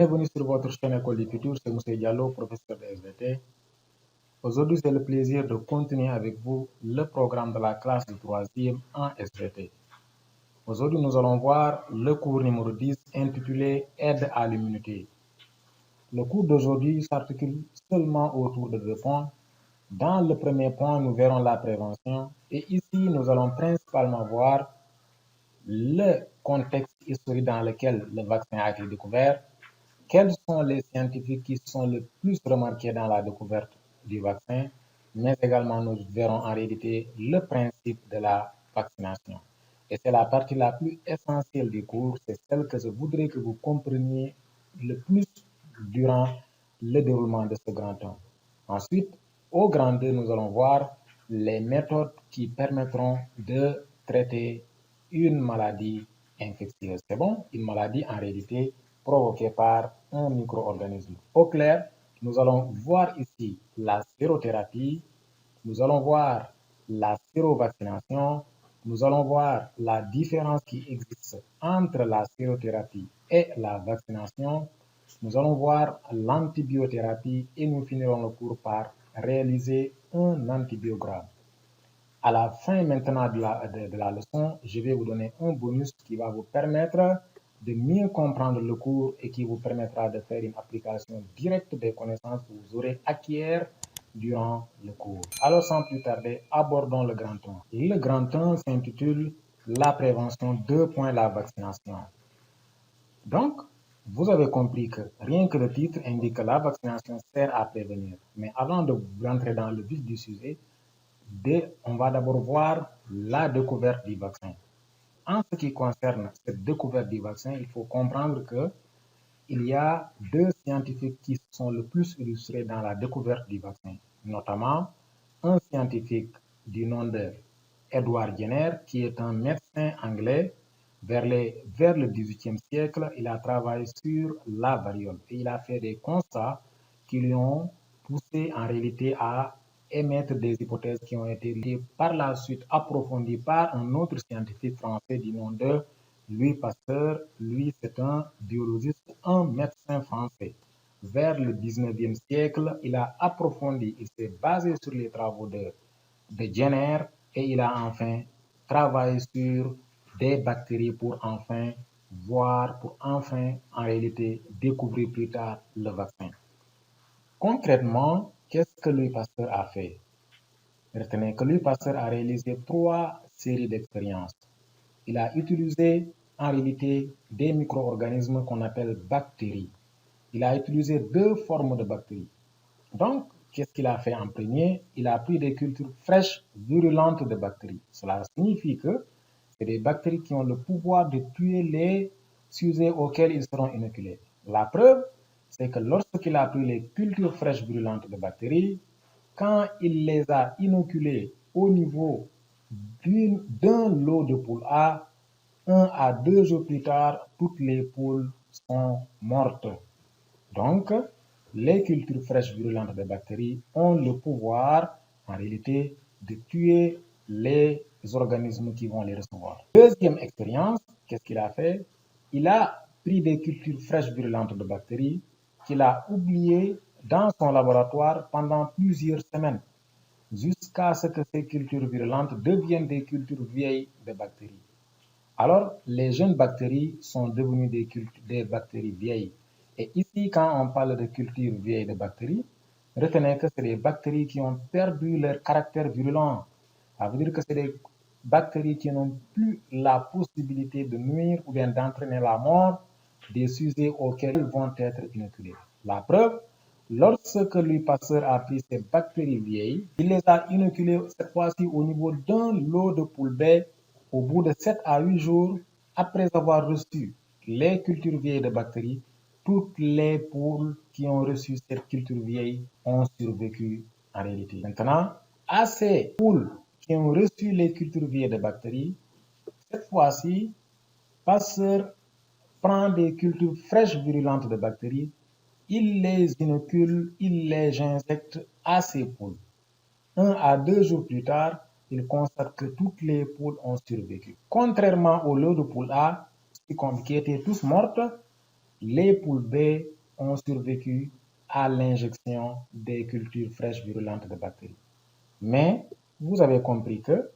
Bienvenue sur votre chaîne École du Futur, c'est Moussa Diallo, professeur de SVT. Aujourd'hui, c'est le plaisir de continuer avec vous le programme de la classe de 3e en SVT. Aujourd'hui, nous allons voir le cours numéro 10 intitulé Aide à l'immunité. Le cours d'aujourd'hui s'articule seulement autour de deux points. Dans le premier point, nous verrons la prévention et ici, nous allons principalement voir le contexte historique dans lequel le vaccin a été découvert. Quels sont les scientifiques qui sont le plus remarqués dans la découverte du vaccin, mais également nous verrons en réalité le principe de la vaccination. Et c'est la partie la plus essentielle du cours, c'est celle que je voudrais que vous compreniez le plus durant le déroulement de ce grand temps. Ensuite, au grand 2, nous allons voir les méthodes qui permettront de traiter une maladie infectieuse. C'est bon, une maladie en réalité provoquée par un micro-organisme. Au clair, nous allons voir ici la sérothérapie, nous allons voir la sérovaccination, nous allons voir la différence qui existe entre la sérothérapie et la vaccination, nous allons voir l'antibiothérapie et nous finirons le cours par réaliser un antibiogramme. À la fin maintenant de la leçon, je vais vous donner un bonus qui va vous permettre de mieux comprendre le cours et qui vous permettra de faire une application directe des connaissances que vous aurez acquises durant le cours. Alors sans plus tarder, abordons le grand 1. Le grand 1 s'intitule La prévention, la vaccination. Donc, vous avez compris que rien que le titre indique que la vaccination sert à prévenir. Mais avant de rentrer dans le vif du sujet, on va d'abord voir la découverte du vaccin. En ce qui concerne cette découverte du vaccin, il faut comprendre qu'il y a deux scientifiques qui sont le plus illustrés dans la découverte du vaccin, notamment un scientifique du nom de Edward Jenner, qui est un médecin anglais. Vers le XVIIIe siècle, il a travaillé sur la variole et il a fait des constats qui lui ont poussé en réalité à émettre des hypothèses qui ont été par la suite approfondies par un autre scientifique français du nom de Louis Pasteur. Lui, c'est un biologiste, un médecin français. Vers le 19e siècle, il a approfondi, il s'est basé sur les travaux de Jenner et il a enfin travaillé sur des bactéries pour enfin en réalité découvrir plus tard le vaccin. Concrètement, qu'est-ce que Louis Pasteur a fait? Retenez que Louis Pasteur a réalisé 3 séries d'expériences. Il a utilisé en réalité des micro-organismes qu'on appelle bactéries. Il a utilisé 2 formes de bactéries. Donc, qu'est-ce qu'il a fait en premier? Il a pris des cultures fraîches, virulentes de bactéries. Cela signifie que c'est des bactéries qui ont le pouvoir de tuer les sujets auxquels ils seront inoculés. La preuve, c'est que lorsqu'il a pris les cultures fraîches virulentes de bactéries, quand il les a inoculées au niveau d'un lot de poules A, 1 à 2 jours plus tard, toutes les poules sont mortes. Donc, les cultures fraîches virulentes de bactéries ont le pouvoir, en réalité, de tuer les organismes qui vont les recevoir. Deuxième expérience, qu'est-ce qu'il a fait? Il a pris des cultures fraîches virulentes de bactéries qu'il a oubliées dans son laboratoire pendant plusieurs semaines, jusqu'à ce que ces cultures virulentes deviennent des cultures vieilles de bactéries. Alors, les jeunes bactéries sont devenues des bactéries vieilles. Et ici, quand on parle de culture vieille de bactéries, retenez que c'est des bactéries qui ont perdu leur caractère virulent. Ça veut dire que c'est des bactéries qui n'ont plus la possibilité de nuire ou bien d'entraîner la mort des sujets auxquels ils vont être inoculés. La preuve, lorsque Louis Pasteur a pris ces bactéries vieilles, il les a inoculées cette fois-ci au niveau d'un lot de poules baies. Au bout de 7 à 8 jours, après avoir reçu les cultures vieilles de bactéries, toutes les poules qui ont reçu cette culture vieille ont survécu en réalité. Maintenant, à ces poules qui ont reçu les cultures vieilles de bactéries, cette fois-ci, Pasteur prend des cultures fraîches virulentes de bactéries, il les inocule, il les injecte à ces poules. 1 à 2 jours plus tard, il constate que toutes les poules ont survécu. Contrairement au lot de poules A, qui étaient tous mortes, les poules B ont survécu à l'injection des cultures fraîches virulentes de bactéries. Mais vous avez compris que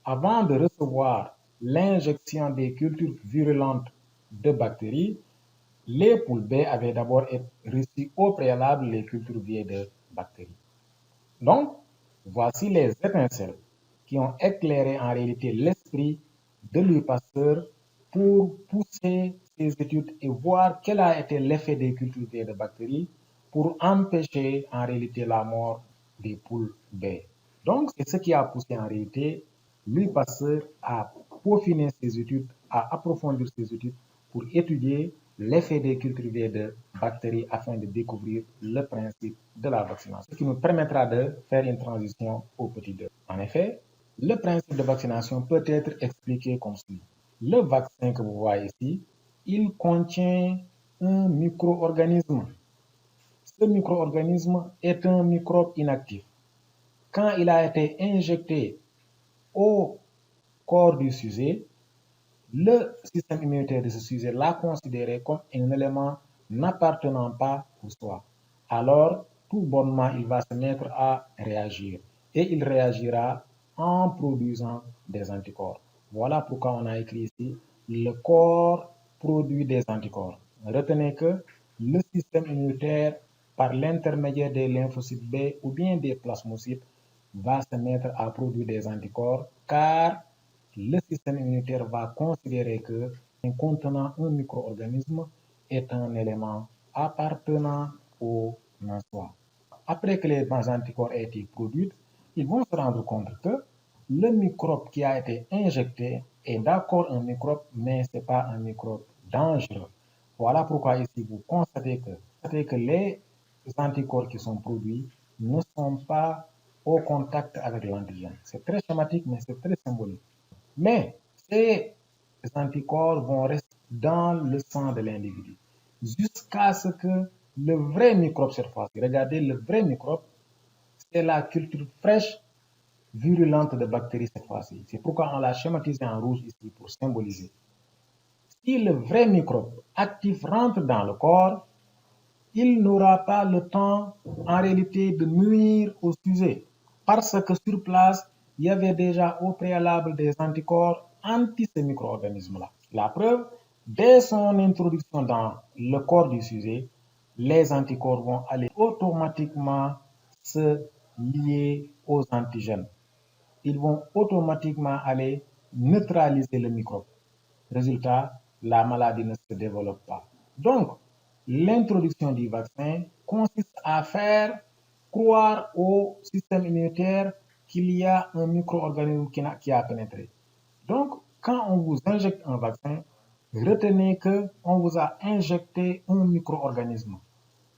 avant de recevoir l'injection des cultures virulentes de bactéries, les poules B avaient d'abord reçu au préalable les cultures vieilles de bactéries. Donc, voici les étincelles qui ont éclairé en réalité l'esprit de Louis Pasteur pour pousser ses études et voir quel a été l'effet des cultures vieilles de bactéries pour empêcher en réalité la mort des poules B. Donc, c'est ce qui a poussé en réalité Louis Pasteur à peaufiner ses études, à approfondir ses études pour étudier l'effet des cultures de bactéries afin de découvrir le principe de la vaccination, ce qui nous permettra de faire une transition au petit 2. En effet, le principe de vaccination peut être expliqué comme suit. Le vaccin que vous voyez ici, il contient un micro-organisme. Ce micro-organisme est un microbe inactif. Quand il a été injecté au corps du sujet, le système immunitaire de ce sujet l'a considéré comme un élément n'appartenant pas au soi. Alors, tout bonnement, il va se mettre à réagir. Et il réagira en produisant des anticorps. Voilà pourquoi on a écrit ici, le corps produit des anticorps. Retenez que le système immunitaire, par l'intermédiaire des lymphocytes B ou bien des plasmocytes, va se mettre à produire des anticorps car le système immunitaire va considérer que contenant un micro-organisme est un élément appartenant au soi. Après que les anticorps aient été produits, ils vont se rendre compte que le microbe qui a été injecté est d'accord un microbe, mais ce n'est pas un microbe dangereux. Voilà pourquoi ici vous constatez que les anticorps qui sont produits ne sont pas au contact avec l'antigène. C'est très schématique, mais c'est très symbolique. Mais ces anticorps vont rester dans le sang de l'individu jusqu'à ce que le vrai microbe cette fois-ci, regardez le vrai microbe, c'est la culture fraîche virulente de bactéries cette fois-ci. C'est pourquoi on l'a schématisé en rouge ici pour symboliser. Si le vrai microbe actif rentre dans le corps, il n'aura pas le temps en réalité de nuire au sujet parce que sur place, il y avait déjà au préalable des anticorps anti ces micro-organismes-là. La preuve, dès son introduction dans le corps du sujet, les anticorps vont aller automatiquement se lier aux antigènes. Ils vont automatiquement aller neutraliser le microbe. Résultat, la maladie ne se développe pas. Donc, l'introduction du vaccin consiste à faire croire au système immunitaire qu'il y a un micro-organisme qui a pénétré. Donc, quand on vous injecte un vaccin, retenez qu'on vous a injecté un micro-organisme.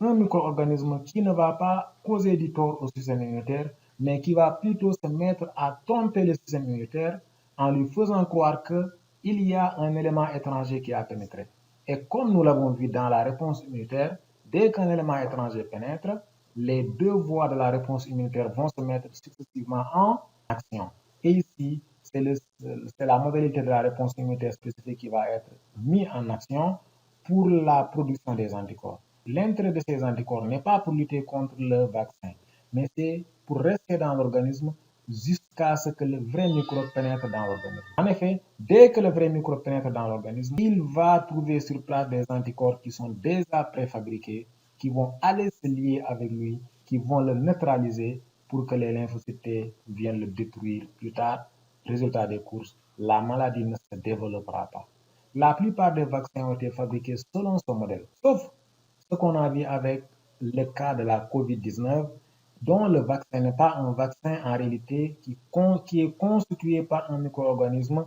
Un micro-organisme qui ne va pas causer du tort au système immunitaire, mais qui va plutôt se mettre à tromper le système immunitaire en lui faisant croire qu'il y a un élément étranger qui a pénétré. Et comme nous l'avons vu dans la réponse immunitaire, dès qu'un élément étranger pénètre, les deux voies de la réponse immunitaire vont se mettre successivement en action. Et ici, c'est la modalité de la réponse immunitaire spécifique qui va être mise en action pour la production des anticorps. L'intérêt de ces anticorps n'est pas pour lutter contre le vaccin, mais c'est pour rester dans l'organisme jusqu'à ce que le vrai microbe pénètre dans l'organisme. En effet, dès que le vrai microbe pénètre dans l'organisme, il va trouver sur place des anticorps qui sont déjà préfabriqués, qui vont aller se lier avec lui, qui vont le neutraliser pour que les lymphocytes viennent le détruire plus tard. Résultat des courses, la maladie ne se développera pas. La plupart des vaccins ont été fabriqués selon ce modèle, sauf ce qu'on a vu avec le cas de la COVID-19, dont le vaccin n'est pas un vaccin en réalité qui est constitué par un micro-organisme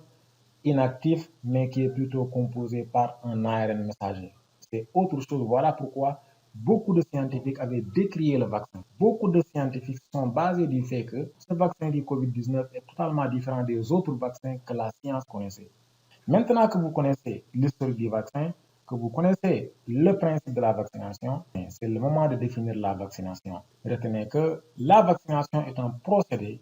inactif, mais qui est plutôt composé par un ARN messager. C'est autre chose. Voilà pourquoi beaucoup de scientifiques avaient décrié le vaccin. Beaucoup de scientifiques sont basés du fait que ce vaccin du COVID-19 est totalement différent des autres vaccins que la science connaissait. Maintenant que vous connaissez l'histoire du vaccin, que vous connaissez le principe de la vaccination, c'est le moment de définir la vaccination. Retenez que la vaccination est un procédé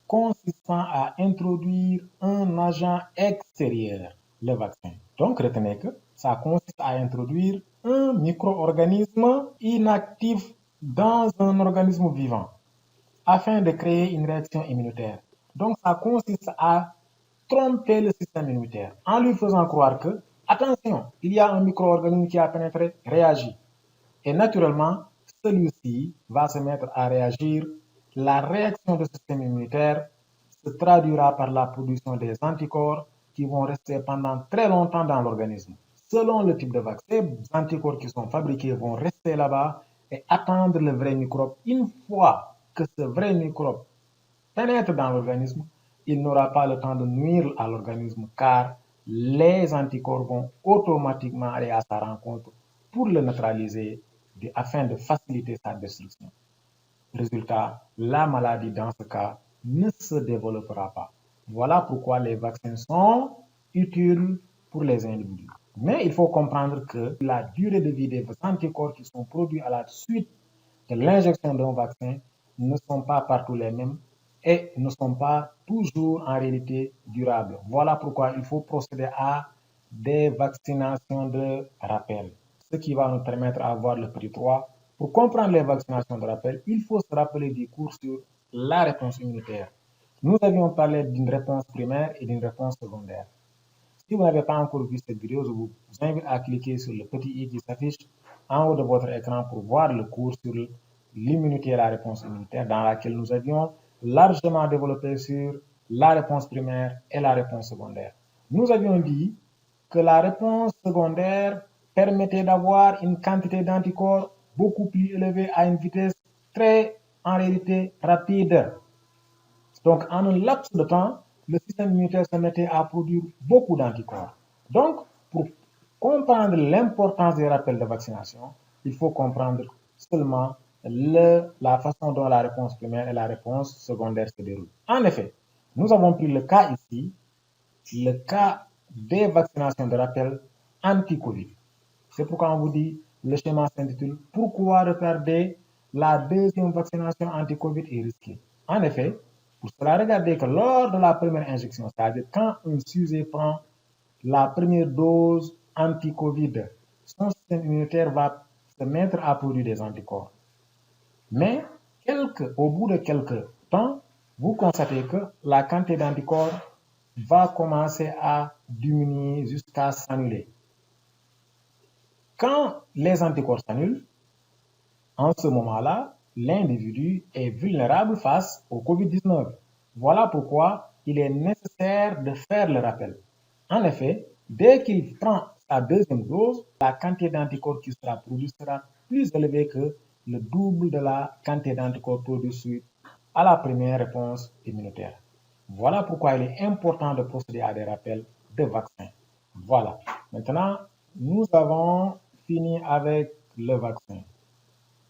consistant à introduire un agent extérieur, le vaccin. Donc retenez que Ça consiste à introduire un micro-organisme inactif dans un organisme vivant afin de créer une réaction immunitaire. Donc, ça consiste à tromper le système immunitaire en lui faisant croire que, attention, il y a un micro-organisme qui a pénétré, réagit. Et naturellement, celui-ci va se mettre à réagir. La réaction du système immunitaire se traduira par la production des anticorps qui vont rester pendant très longtemps dans l'organisme. Selon le type de vaccin, ces anticorps qui sont fabriqués vont rester là-bas et attendre le vrai microbe. Une fois que ce vrai microbe pénètre dans l'organisme, il n'aura pas le temps de nuire à l'organisme car les anticorps vont automatiquement aller à sa rencontre pour le neutraliser afin de faciliter sa destruction. Résultat, la maladie dans ce cas ne se développera pas. Voilà pourquoi les vaccins sont utiles pour les individus. Mais il faut comprendre que la durée de vie des anticorps qui sont produits à la suite de l'injection d'un vaccin ne sont pas partout les mêmes et ne sont pas toujours en réalité durables. Voilà pourquoi il faut procéder à des vaccinations de rappel, ce qui va nous permettre d'avoir le petit 3. Pour comprendre les vaccinations de rappel, il faut se rappeler des cours sur la réponse immunitaire. Nous avions parlé d'une réponse primaire et d'une réponse secondaire. Si vous n'avez pas encore vu cette vidéo, je vous invite à cliquer sur le petit i qui s'affiche en haut de votre écran pour voir le cours sur l'immunité et la réponse immunitaire dans laquelle nous avions largement développé sur la réponse primaire et la réponse secondaire. Nous avions dit que la réponse secondaire permettait d'avoir une quantité d'anticorps beaucoup plus élevée à une vitesse très, en réalité, rapide. Donc, en un laps de temps, le système immunitaire se mettait à produire beaucoup d'anticorps. Donc, pour comprendre l'importance des rappels de vaccination, il faut comprendre seulement la façon dont la réponse primaire et la réponse secondaire se déroulent. En effet, nous avons pris le cas ici, le cas des vaccinations de rappel anti-Covid. C'est pourquoi on vous dit, le schéma s'intitule « Pourquoi retarder la deuxième vaccination anti-Covid est risquée ?» En effet, pour cela, regardez que lors de la première injection, c'est-à-dire quand un sujet prend la première dose anti-Covid, son système immunitaire va se mettre à produire des anticorps. Mais au bout de quelques temps, vous constatez que la quantité d'anticorps va commencer à diminuer jusqu'à s'annuler. Quand les anticorps s'annulent, en ce moment-là, l'individu est vulnérable face au Covid-19. Voilà pourquoi il est nécessaire de faire le rappel. En effet, dès qu'il prend sa deuxième dose, la quantité d'anticorps qui sera produite sera plus élevée que le double de la quantité d'anticorps produite suite à la première réponse immunitaire. Voilà pourquoi il est important de procéder à des rappels de vaccins. Voilà. Maintenant, nous avons fini avec le vaccin.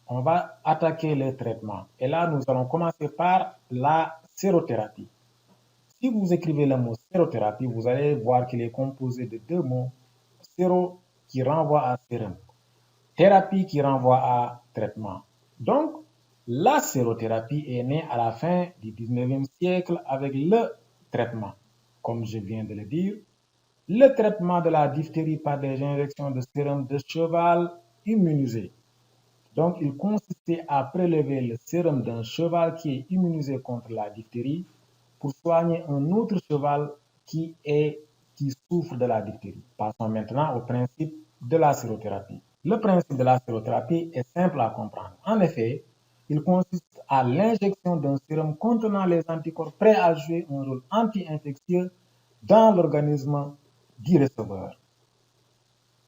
On va attaquer le traitement. Et là, nous allons commencer par la sérothérapie. Si vous écrivez le mot sérothérapie, vous allez voir qu'il est composé de deux mots. Séro qui renvoie à sérum. Thérapie qui renvoie à traitement. Donc, la sérothérapie est née à la fin du 19e siècle avec le traitement. Comme je viens de le dire, le traitement de la diphtérie par des injections de sérum de cheval immunisé. Donc, il consistait à prélever le sérum d'un cheval qui est immunisé contre la diphtérie pour soigner un autre cheval qui souffre de la diphtérie. Passons maintenant au principe de la sérothérapie. Le principe de la sérothérapie est simple à comprendre. En effet, il consiste à l'injection d'un sérum contenant les anticorps prêts à jouer un rôle anti-infectieux dans l'organisme du receveur.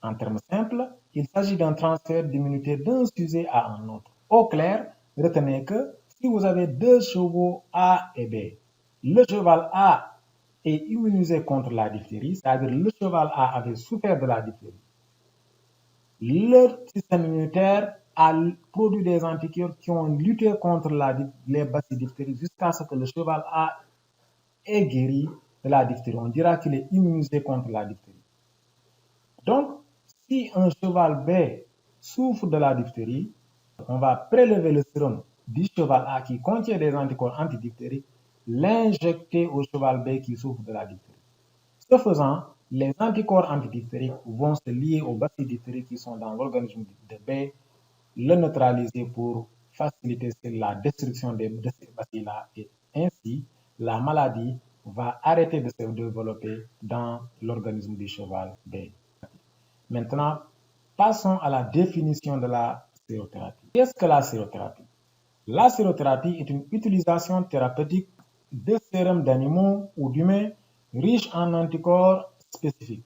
En termes simples, il s'agit d'un transfert d'immunité d'un sujet à un autre. Au clair, retenez que si vous avez deux chevaux A et B, le cheval A est immunisé contre la diphtérie, c'est-à-dire le cheval A avait souffert de la diphtérie. Le système immunitaire a produit des anticorps qui ont lutté contre les bacilles diphtérie jusqu'à ce que le cheval A ait guéri de la diphtérie. On dira qu'il est immunisé contre la diphtérie. Donc, si un cheval B souffre de la diphtérie, on va prélever le sérum du cheval A qui contient des anticorps antidiphtériques, l'injecter au cheval B qui souffre de la diphtérie. Ce faisant, les anticorps antidiphtériques vont se lier aux bacilles diphtériques qui sont dans l'organisme de B, le neutraliser pour faciliter la destruction de ces bacilles-là et ainsi la maladie va arrêter de se développer dans l'organisme du cheval B. Maintenant, passons à la définition de la sérothérapie. Qu'est-ce que la sérothérapie? La sérothérapie est une utilisation thérapeutique de sérums d'animaux ou d'humains riches en anticorps spécifiques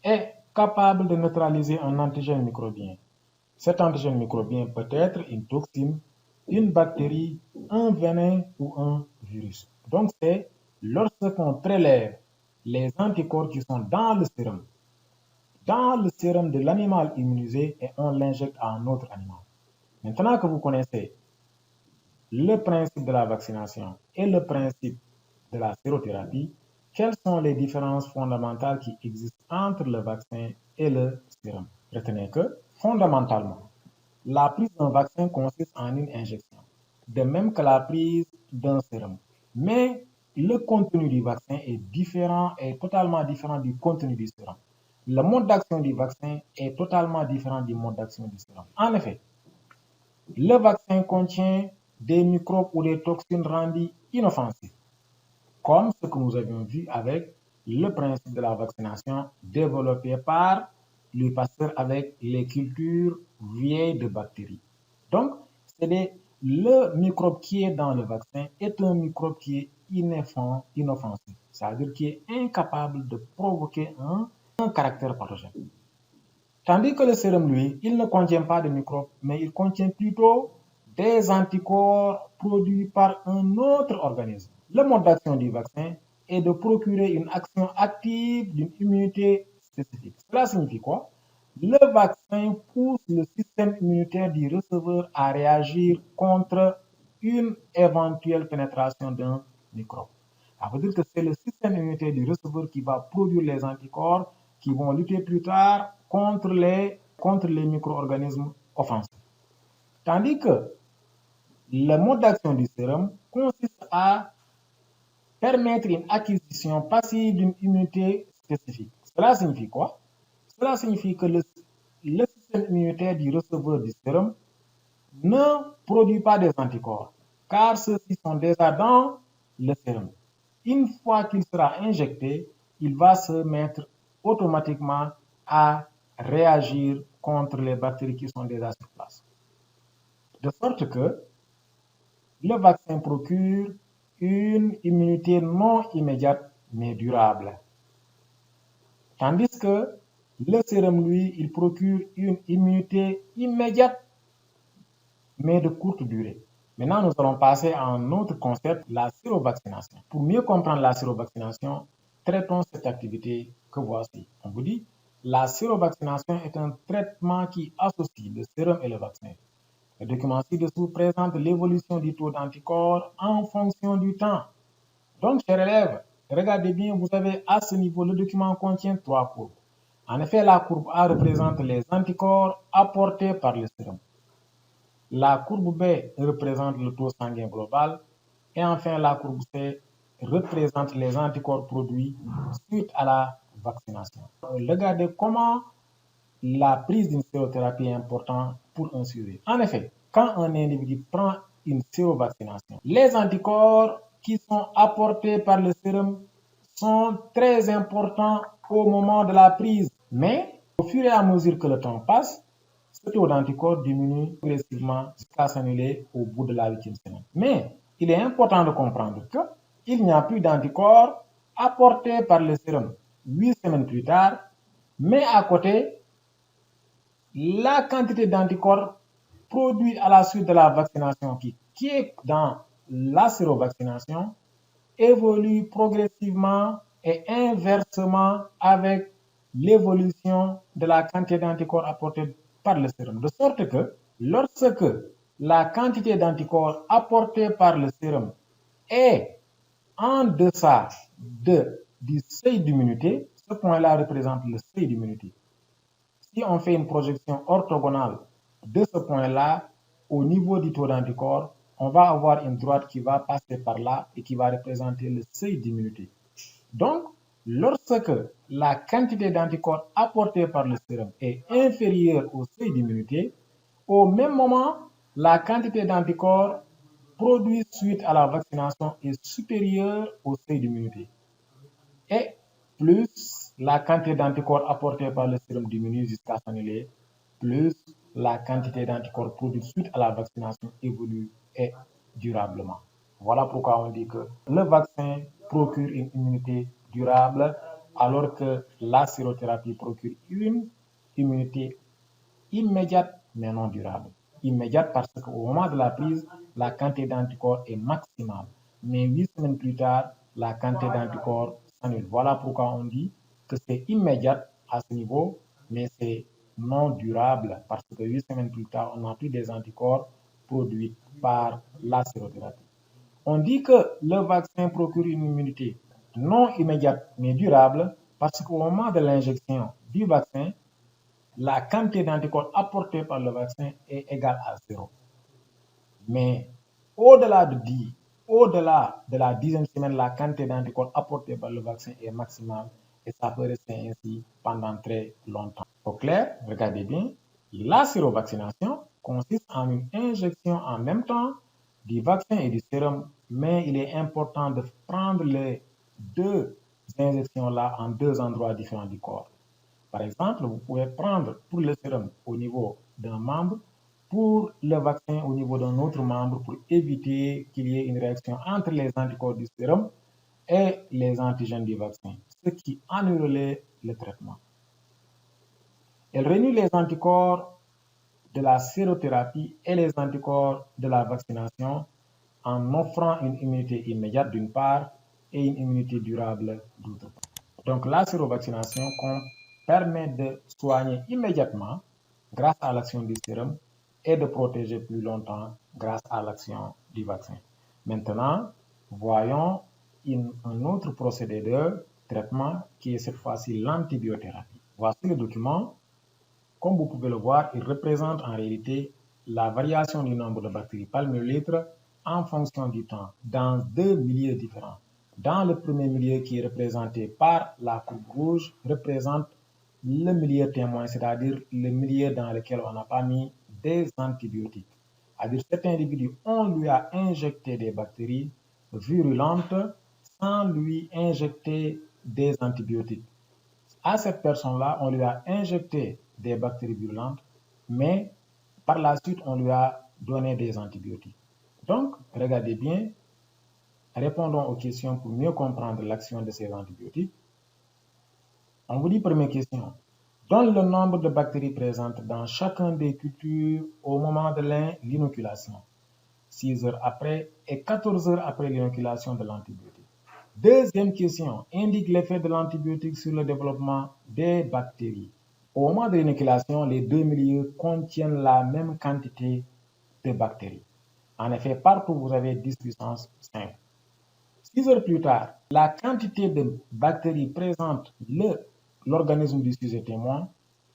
et capable de neutraliser un antigène microbien. Cet antigène microbien peut être une toxine, une bactérie, un venin ou un virus. Donc, c'est lorsqu'on prélève les anticorps qui sont dans le sérum de l'animal immunisé et on l'injecte à un autre animal. Maintenant que vous connaissez le principe de la vaccination et le principe de la sérothérapie, quelles sont les différences fondamentales qui existent entre le vaccin et le sérum? Retenez que, fondamentalement, la prise d'un vaccin consiste en une injection, de même que la prise d'un sérum. Mais le contenu du vaccin est totalement différent du contenu du sérum. Le mode d'action du vaccin est totalement différent du mode d'action du sérum. En effet, le vaccin contient des microbes ou des toxines rendues inoffensives, comme ce que nous avions vu avec le principe de la vaccination développé par Louis Pasteur avec les cultures vieilles de bactéries. Donc, le microbe qui est dans le vaccin est un microbe qui est inoffensif, c'est-à-dire qui est incapable de provoquer un caractère pathogène. Tandis que le sérum, lui, il ne contient pas de microbes, mais il contient plutôt des anticorps produits par un autre organisme. Le mode d'action du vaccin est de procurer une action active d'une immunité spécifique. Cela signifie quoi? Le vaccin pousse le système immunitaire du receveur à réagir contre une éventuelle pénétration d'un microbe. Ça veut dire que c'est le système immunitaire du receveur qui va produire les anticorps qui vont lutter plus tard contre les micro-organismes offensifs. Tandis que le mode d'action du sérum consiste à permettre une acquisition passive d'une immunité spécifique. Cela signifie quoi? Cela signifie que le système immunitaire du receveur du sérum ne produit pas des anticorps, car ceux-ci sont déjà dans le sérum. Une fois qu'il sera injecté, il va se mettre automatiquement à réagir contre les bactéries qui sont déjà sur place. De sorte que le vaccin procure une immunité non immédiate mais durable. Tandis que le sérum, lui, il procure une immunité immédiate mais de courte durée. Maintenant, nous allons passer à un autre concept, la sérovaccination. Pour mieux comprendre la sérovaccination, traitons cette activité que voici. On vous dit, la sérovaccination est un traitement qui associe le sérum et le vaccin. Le document ci-dessous présente l'évolution du taux d'anticorps en fonction du temps. Donc, chers élèves, regardez bien, vous avez à ce niveau, le document contient 3 courbes. En effet, la courbe A représente les anticorps apportés par le sérum. La courbe B représente le taux sanguin global et enfin la courbe C représente les anticorps produits suite à la vaccination. Regardez comment la prise d'une sérothérapie est importante pour un sujet. En effet, quand un individu prend une sérovaccination, les anticorps qui sont apportés par le sérum sont très importants au moment de la prise. Mais au fur et à mesure que le temps passe, ce taux d'anticorps diminue progressivement jusqu'à s'annuler au bout de la 8e semaine. Mais il est important de comprendre qu'il n'y a plus d'anticorps apportés par le sérum 8 semaines plus tard, mais à côté, la quantité d'anticorps produits à la suite de la vaccination qui est dans la sérovaccination évolue progressivement et inversement avec l'évolution de la quantité d'anticorps apportés par le sérum. De sorte que lorsque la quantité d'anticorps apportés par le sérum est en deçà du seuil d'immunité, ce point-là représente le seuil d'immunité. Si on fait une projection orthogonale de ce point-là, au niveau du taux d'anticorps, on va avoir une droite qui va passer par là et qui va représenter le seuil d'immunité. Donc, Lorsque la quantité d'anticorps apportée par le sérum est inférieure au seuil d'immunité, au même moment, la quantité d'anticorps produite suite à la vaccination est supérieure au seuil d'immunité. Et plus la quantité d'anticorps apportée par le sérum diminue jusqu'à s'annuler, plus la quantité d'anticorps produite suite à la vaccination évolue et durablement. Voilà pourquoi on dit que le vaccin procure une immunité durable alors que la sérothérapie procure une immunité immédiate mais non durable. Immédiate parce qu'au moment de la prise, la quantité d'anticorps est maximale. Mais 8 semaines plus tard, la quantité d'anticorps s'annule. Voilà pourquoi on dit que c'est immédiat à ce niveau, mais c'est non durable parce que 8 semaines plus tard, on n'a plus des anticorps produits par la sérothérapie. On dit que le vaccin procure une immunité non immédiate mais durable parce qu'au moment de l'injection du vaccin, la quantité d'anticorps apportée par le vaccin est égale à 0. Mais au-delà de la 10e semaine, la quantité d'anticorps apportée par le vaccin est maximale et ça peut rester ainsi pendant très longtemps. Au clair, regardez bien, la sérovaccination consiste en une injection en même temps du vaccin et du sérum, mais il est important de prendre les deux injections-là en deux endroits différents du corps. Par exemple, vous pouvez prendre pour le sérum au niveau d'un membre, pour le vaccin au niveau d'un autre membre pour éviter qu'il y ait une réaction entre les anticorps du sérum et les antigènes du vaccin, ce qui annulerait le traitement. Elle réunit les anticorps de la sérothérapie et les anticorps de la vaccination en offrant une immunité immédiate d'une part et une immunité durable d'autre part. Donc la sérovaccination permet de soigner immédiatement grâce à l'action du sérum et de protéger plus longtemps grâce à l'action du vaccin. Maintenant, voyons un autre procédé de traitement qui est cette fois-ci l'antibiothérapie. Voici le document. Comme vous pouvez le voir, il représente en réalité la variation du nombre de bactéries par millilitre en fonction du temps dans deux milieux différents. Dans le premier milieu qui est représenté par la courbe rouge, représente le milieu témoin, c'est-à-dire le milieu dans lequel on n'a pas mis des antibiotiques. C'est-à-dire cet individu, on lui a injecté des bactéries virulentes sans lui injecter des antibiotiques. À cette personne-là, on lui a injecté des bactéries virulentes, mais par la suite, on lui a donné des antibiotiques. Donc, regardez bien, répondons aux questions pour mieux comprendre l'action de ces antibiotiques. On vous dit, première question, donne le nombre de bactéries présentes dans chacun des cultures au moment de l'inoculation, 6 heures après et 14 heures après l'inoculation de l'antibiotique. Deuxième question, indique l'effet de l'antibiotique sur le développement des bactéries. Au moment de l'inoculation, les deux milieux contiennent la même quantité de bactéries. En effet, partout vous avez 10 puissance 5. 6 heures plus tard, la quantité de bactéries présente l'organisme du sujet témoin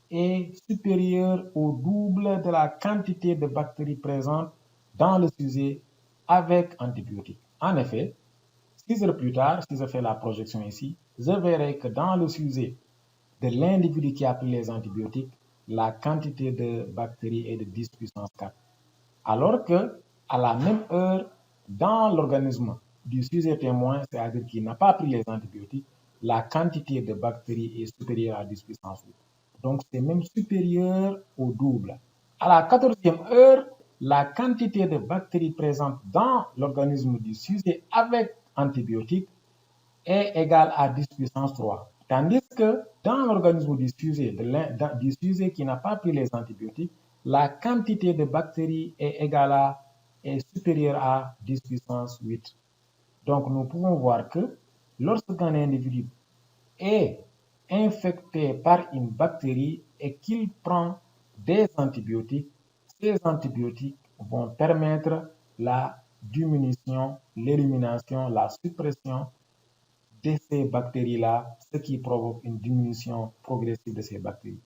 est supérieure au double de la quantité de bactéries présentes dans le sujet avec antibiotiques. En effet, 6 heures plus tard, si je fais la projection ici, je verrai que dans le sujet de l'individu qui a pris les antibiotiques, la quantité de bactéries est de 10 puissance 4. Alors que, à la même heure, dans l'organisme du sujet témoin, c'est-à-dire qui n'a pas pris les antibiotiques, la quantité de bactéries est supérieure à 10 puissance 8. Donc, c'est même supérieur au double. À la 14e heure, la quantité de bactéries présentes dans l'organisme du sujet avec antibiotiques est égale à 10 puissance 3. Tandis que dans l'organisme du sujet qui n'a pas pris les antibiotiques, la quantité de bactéries est supérieure à 10 puissance 8. Donc nous pouvons voir que lorsqu'un individu est infecté par une bactérie et qu'il prend des antibiotiques, ces antibiotiques vont permettre la diminution, l'élimination, la suppression de ces bactéries-là, ce qui provoque une diminution progressive de ces bactéries.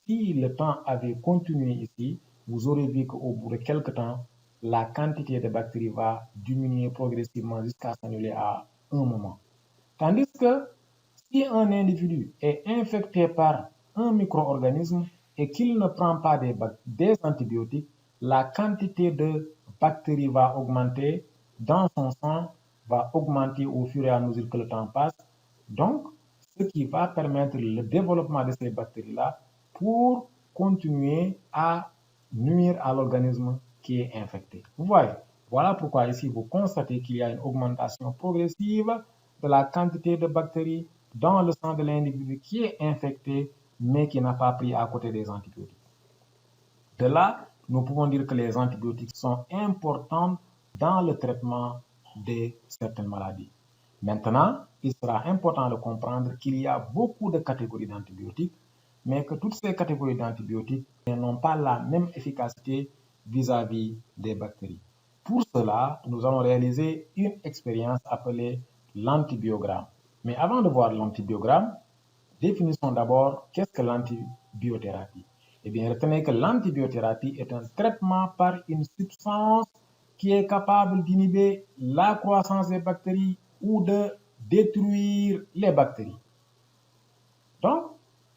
Si le temps avait continué ici, vous aurez vu qu'au bout de quelques temps, la quantité de bactéries va diminuer progressivement jusqu'à s'annuler à un moment. Tandis que si un individu est infecté par un micro-organisme et qu'il ne prend pas des antibiotiques, la quantité de bactéries va augmenter dans son sang, va augmenter au fur et à mesure que le temps passe. Donc, ce qui va permettre le développement de ces bactéries-là pour continuer à nuire à l'organisme qui est infecté. Vous voyez, voilà pourquoi ici vous constatez qu'il y a une augmentation progressive de la quantité de bactéries dans le sang de l'individu qui est infecté mais qui n'a pas pris à côté des antibiotiques. De là, nous pouvons dire que les antibiotiques sont importants dans le traitement de certaines maladies. Maintenant, il sera important de comprendre qu'il y a beaucoup de catégories d'antibiotiques, mais que toutes ces catégories d'antibiotiques n'ont pas la même efficacité vis-à-vis des bactéries. Pour cela, nous allons réaliser une expérience appelée l'antibiogramme. Mais avant de voir l'antibiogramme, définissons d'abord qu'est-ce que l'antibiothérapie. Eh bien, retenez que l'antibiothérapie est un traitement par une substance qui est capable d'inhiber la croissance des bactéries ou de détruire les bactéries. Donc,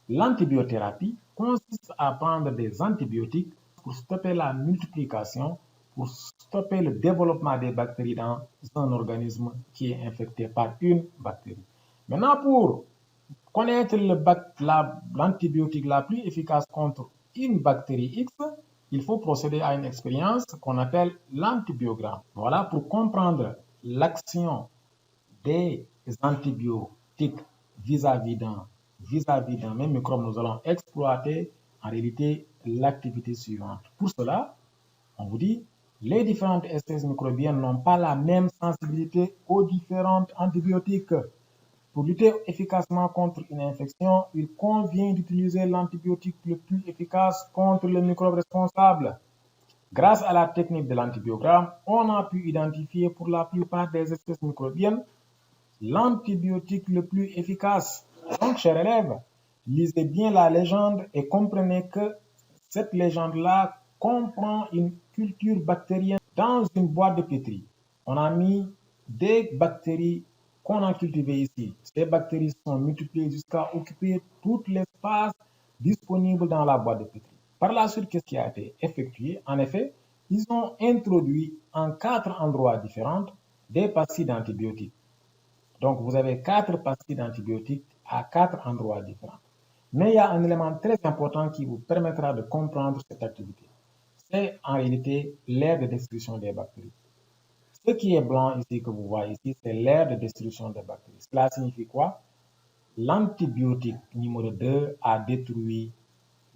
l'antibiothérapie consiste à prendre des antibiotiques pour stopper la multiplication, pour stopper le développement des bactéries dans un organisme qui est infecté par une bactérie. Maintenant, pour connaître l'antibiotique la plus efficace contre une bactérie X, il faut procéder à une expérience qu'on appelle l'antibiogramme. Voilà pour comprendre l'action des antibiotiques vis-à-vis d'un même microbe, nous allons exploiter en réalité l'activité suivante. Pour cela, on vous dit, les différentes espèces microbiennes n'ont pas la même sensibilité aux différents antibiotiques. Pour lutter efficacement contre une infection, il convient d'utiliser l'antibiotique le plus efficace contre le microbe responsable. Grâce à la technique de l'antibiogramme, on a pu identifier pour la plupart des espèces microbiennes l'antibiotique le plus efficace. Donc, chers élèves, lisez bien la légende et comprenez que cette légende-là comprend une culture bactérienne dans une boîte de pétri. On a mis des bactéries qu'on a cultivées ici. Ces bactéries sont multipliées jusqu'à occuper tout l'espace disponible dans la boîte de pétri. Par la suite, qu'est-ce qui a été effectué? En effet, ils ont introduit en 4 endroits différents des pastilles d'antibiotiques. Donc, vous avez 4 pastilles d'antibiotiques à 4 endroits différents. Mais il y a un élément très important qui vous permettra de comprendre cette activité. C'est en réalité l'aire de destruction des bactéries. Ce qui est blanc ici, que vous voyez ici, c'est l'aire de destruction des bactéries. Cela signifie quoi? L'antibiotique numéro 2 a détruit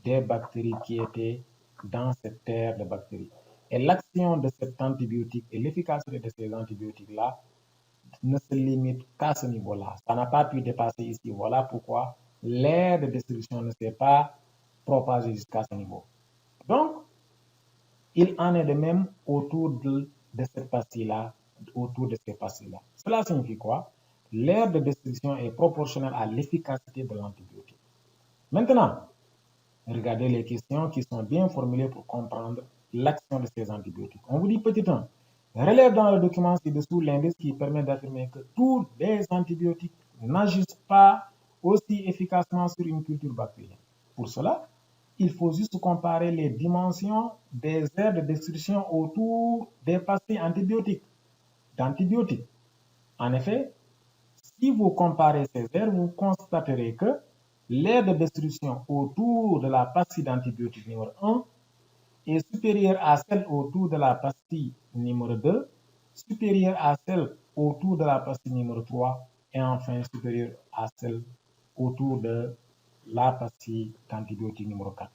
des bactéries qui étaient dans cette aire de bactéries. Et l'action de cet antibiotique et l'efficacité de ces antibiotiques-là ne se limite qu'à ce niveau-là. Ça n'a pas pu dépasser ici. Voilà pourquoi l'aire de destruction ne s'est pas propagée jusqu'à ce niveau. Donc, il en est de même autour de cette pastille-là, autour de ces pastilles-là. Cela signifie quoi? L'aire de destruction est proportionnelle à l'efficacité de l'antibiotique. Maintenant, regardez les questions qui sont bien formulées pour comprendre l'action de ces antibiotiques. On vous dit petit 1. Relève dans le document ci-dessous l'indice qui permet d'affirmer que tous les antibiotiques n'agissent pas aussi efficacement sur une culture bactérienne. Pour cela, il faut juste comparer les dimensions des aires de destruction autour des pastilles d'antibiotiques. En effet, si vous comparez ces aires, vous constaterez que l'aire de destruction autour de la pastille d'antibiotique numéro 1 est supérieure à celle autour de la pastille numéro 2, supérieure à celle autour de la pastille numéro 3 et enfin supérieure à celle autour de la pastille d'antibiotique numéro 4.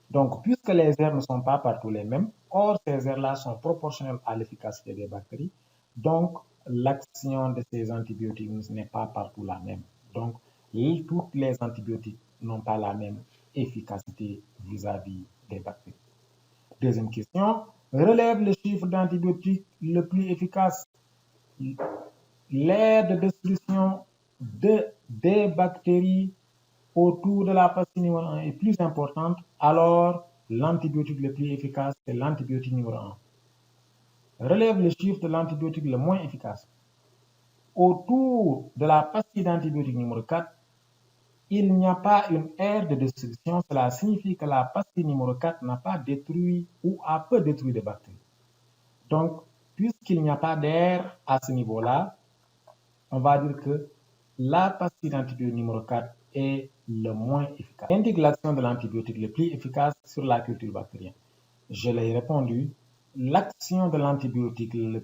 Donc, puisque les aires ne sont pas partout les mêmes, or ces aires-là sont proportionnelles à l'efficacité des bactéries, donc l'action de ces antibiotiques n'est pas partout la même. Donc, toutes les antibiotiques n'ont pas la même efficacité vis-à-vis des bactéries. Deuxième question, relève le chiffre d'antibiotiques le plus efficace. L'aire de destruction des bactéries autour de la pastille numéro 1 est plus importante, alors l'antibiotique le plus efficace est l'antibiotique numéro 1. Relève le chiffre de l'antibiotique le moins efficace. autour de la pastille d'antibiotique numéro 4, il n'y a pas une aire de destruction. Cela signifie que la pastille numéro 4 n'a pas détruit ou a peu détruit de bactéries. Donc, puisqu'il n'y a pas d'air à ce niveau-là, on va dire que la pastille d'antibiotique numéro 4 est le moins efficace. Indique l'action de l'antibiotique le plus efficace sur la culture bactérienne. Je l'ai répondu, l'action de l'antibiotique le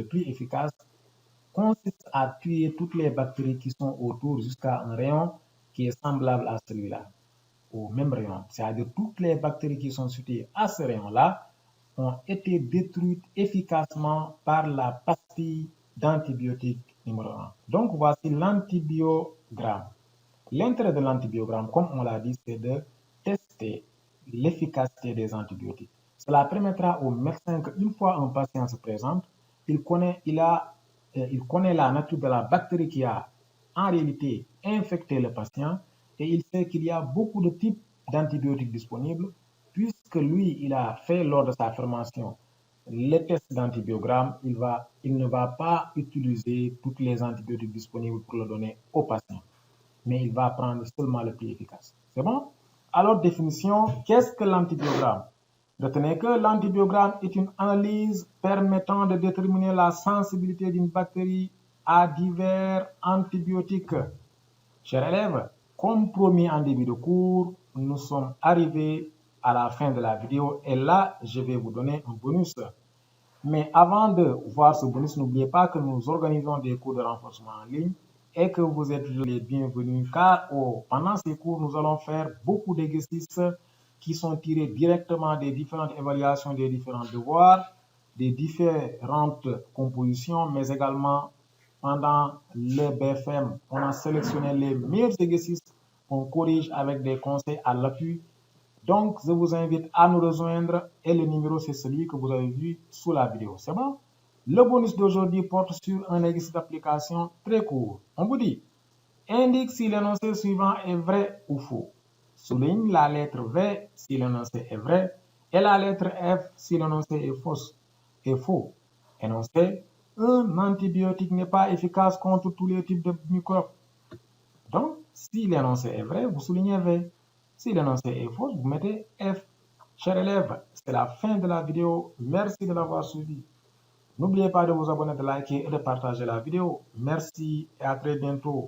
plus efficace consiste à tuer toutes les bactéries qui sont autour jusqu'à un rayon qui est semblable à celui-là, au même rayon. C'est-à-dire toutes les bactéries qui sont situées à ce rayon-là ont été détruites efficacement par la pastille d'antibiotique numéro 1. Donc voici l'antibiogramme. L'intérêt de l'antibiogramme, comme on l'a dit, c'est de tester l'efficacité des antibiotiques. Cela permettra au médecin qu'une fois un patient se présente, il connaît la nature de la bactérie qui a en réalité infecté le patient et il sait qu'il y a beaucoup de types d'antibiotiques disponibles puisque lui, il a fait lors de sa formation les tests d'antibiogramme, il ne va pas utiliser toutes les antibiotiques disponibles pour le donner au patient, mais il va prendre seulement le plus efficace. C'est bon? Alors, définition, qu'est-ce que l'antibiogramme? Retenez que l'antibiogramme est une analyse permettant de déterminer la sensibilité d'une bactérie à divers antibiotiques. Chers élèves, comme promis en début de cours, nous sommes arrivés à la fin de la vidéo et là, je vais vous donner un bonus. Mais avant de voir ce bonus, n'oubliez pas que nous organisons des cours de renforcement en ligne et que vous êtes les bienvenus car pendant ces cours, nous allons faire beaucoup d'exercices qui sont tirés directement des différentes évaluations des différents devoirs, des différentes compositions, mais également pendant le BFM, on a sélectionné les meilleurs exercices, on corrige avec des conseils à l'appui. Donc, je vous invite à nous rejoindre et le numéro, c'est celui que vous avez vu sous la vidéo. C'est bon? Le bonus d'aujourd'hui porte sur un exercice d'application très court. On vous dit, indique si l'énoncé suivant est vrai ou faux. Souligne la lettre V si l'énoncé est vrai et la lettre F si l'énoncé est faux. Énoncé, un antibiotique n'est pas efficace contre tous les types de microbes. Donc, si l'énoncé est vrai, vous soulignez V. Si l'énoncé est faux, vous mettez F. Chers élèves, c'est la fin de la vidéo. Merci de l'avoir suivi. N'oubliez pas de vous abonner, de liker et de partager la vidéo. Merci et à très bientôt.